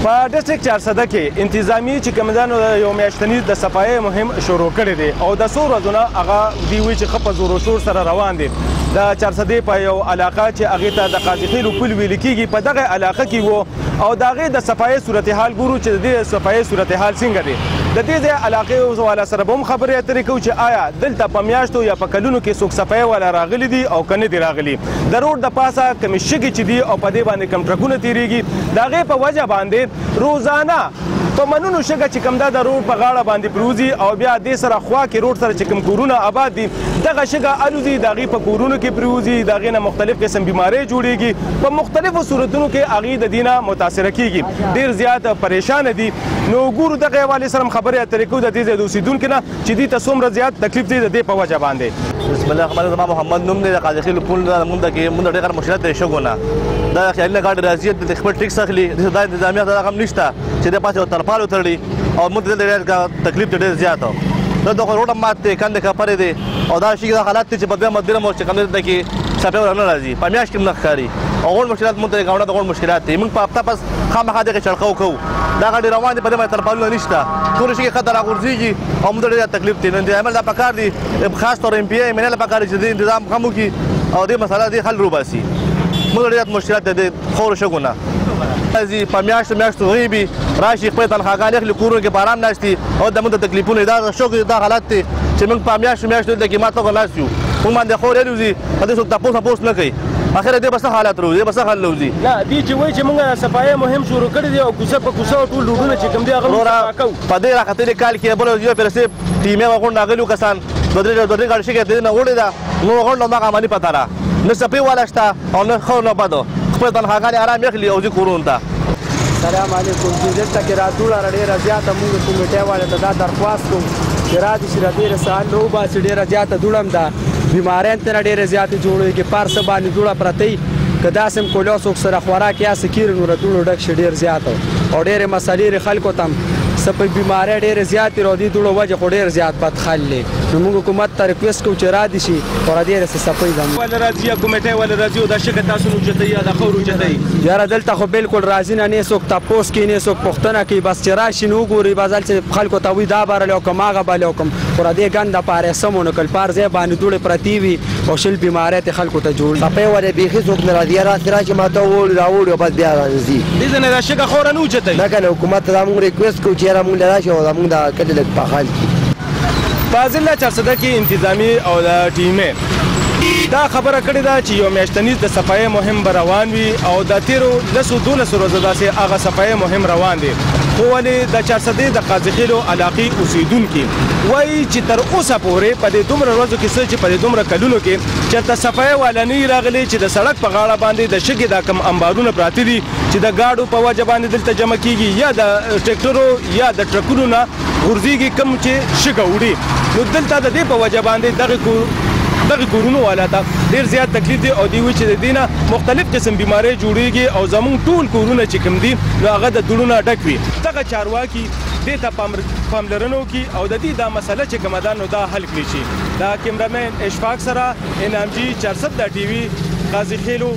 په ډسټریکټ چارسده کې انتظامی چې کمدانو یو میاشتنیز د صفایي مهم شروع کړی دی او د څو ورځو نه هغه دوی وایي چې ښه په زور و شور سره روان دی. د چارسدې په یو علاقه چې هغې ته د قاضیخیلو پل ویل کېږي په دغه علاقه کې و او د هغې د صفایي صورتحال ګورو چې د دې صفایي صورتحال څنګه دی. د دې ځای علاقې والا سره به هم خبرې اترې کوو چې آیا دلته په میاشتو یا په کلونو کې څوک صفایي والا راغلي دي او که نه دي راغلي. د روډ د پاسه کومې شګې چې دي او په دې باندې کوم ټرکونه تېرېږي د هغې په وجه باندې روزانه په منونو شګه چې کوم دا د روډ په غاړه باندې پروزي او بیا دې سره خوا کې روډ سره چې کوم کورونه آباد دي دغه شګه الوزي د هغې په کورونو کې پروزي د هغې نه مختلف قسم بیمارۍ جوړېږي په مختلفو صورتونو کې هغې د دې نه متاثره کېږي ډېر زیات پریشانه دي. نو ګورو دغه حوالې سره هم خبرې اترې کوو د دې ځای د اوسېدونکو نه چې دوی ته څومره زیات تکلیف دی د دې په وجه باندې. بسم الله الرحمن الرحیم. زما محمد نوم دی د قاضیخیلو پل مونږ کې مونږ ډېر مشکلات دی شګو نه دا خیالي ګاډي راځي د خپل ټیکس اخلي دا انتظامیه دا هم نشته چې د پاسه ترپال وتړي او موږ دلته ډېر تکلیف ډېر زیات دا د روډ مات دی کندې کپرې دی او دا شي دا حالات چې په بیا مدیره مو چې کوم دي کې صفه ورنه راځي په میاشت کې نه ښکاري او غوړ مشکلات مونږ ته گاونډه د غوړ مشکلات دي موږ په هفته پس خامخا دغه چړقو کوو دا غاډي روان دي په دې ترپالونه نشته ټول شي خطر راغورځيږي او موږ ډېر تکلیف دي نن دې عمل دا پکار دي خاص طور ام پی ای منل پکار چې د نظام کومو کې او دې مسله دې حل روباسي موږ ډېر مشکلات دي خور شګونه ازي په میاشتو غیبي راشي خپل تنخواګانې اخلي کورونو کې په آرام ناستي او د موږ تکلیفونه دا شوق دا حالت دي چې موږ په میاشتو د کې ماته غلاس یو موږ باندې خور الوزي په دې څوک تاسو نه کوي اخر دې بس حالات روزي بس حل لوزي نه دي چې وایي چې موږ صفایي مهم شروع کړی دی او کوڅه په کوڅه ټول روډونه چې کوم دي هغه کوو په دې راختلي کال کې بل یو پرسه ټیمه وغونډ راغلو کسان د دې غړ شي کې نه وړي دا نو غونډ ما غماني پتا را نه سپي ولا شته او نه خو نه بده خپل تنخواګانې آرام اخلي او ځي کورون ته. سلام علیکم. دلته کې راټوله ډېره زیاته موږ کمیټې والو ته دا درخواست کوو چې رادي چې ډېره سهار نه وباسي ډېره زیاته دوړم ده بیماریان ترې ډېرې زیاتې جوړېږي پر څه باندې دوړه پرته وي که داسې هم کولی څوک سره خوراک یا څه کېږي نو دوړو ډک شي ډېر زیاته او ډېرې مسلې خلکو ته هم څه په بیمارۍ ډېرې زیاتې او دې دوړو وجه خو ډېر زیات بدخل دی نو موږ حکومت ته ریکویسټ کوو چې رادي شي او ډېرې څه صفایي زموږ ولې راځي یا کمیټۍ ولې راځي او دا شګه تاسو نه اوچتوي یا د خاورو اوچتوي یاره دلته خو بالکل راځي نه څوک تپوس کوي نه څوک پوښتنه کوي بس چې راشي نو وګوري بس هلته خلکو ته وایي دا بارلی او کوم هغه بلی او کوم خو د دې ګنده پاره سم ونه کړل پر ځای باندې دوړې پرتې وي او شل بیمارۍ ته خلکو ته جوړ صفایي ولې بیخي څوک نه راځي راشي ما ته راوړي او بس بیا راځي دې ځای نه دا شګه خوره نه اوچتوي نه کنه حکومت ته موږ ریکویسټ کوو چې یاره موږ راشي او موږ دا کلي لږ په حال کړي. په ضلع چارسده کې انتظامي او د ټیمې دا خبره کړې ده چې یو میاشتنیز د صفایي مهم به روان وي او د تېرو 10-12 ورځو داسې هغه صفایي مهم روان دی خو ولې د چارسدې د قاضیخیلو علاقې اوسېدونکي وایي چې تر اوسه پورې په دې دومره ورځو کې څه چې په دې دومره کلونو کې چېرته صفایي والا نه وي راغلي چې د سړک په غاړه باندې د شګې دا کم انبارونه پراته دي چې د ګاډو په وجه باندې دلته جمع کېږي یا د ټرکټرو یا د ټرکونو نه غورځېږي کم چې شګه وړي نو دلته د دې په وجه باندې دغه کورونو والا ته ډېر زیات تکلیف دی او دوی وایي چې د دې نه مختلف قسم بیمارۍ جوړېږي او زموږ ټول کورونه چې کوم دي نو هغه د دوړو نه ډک وي. دغه چارواکي دې ته پاملرنه وکړي او د دې دا مسله چې کومه ده نو دا حل کړي شي. دا کیمرامین اشفاق سره انعام جي 410 ټي وي قاضیخیلو.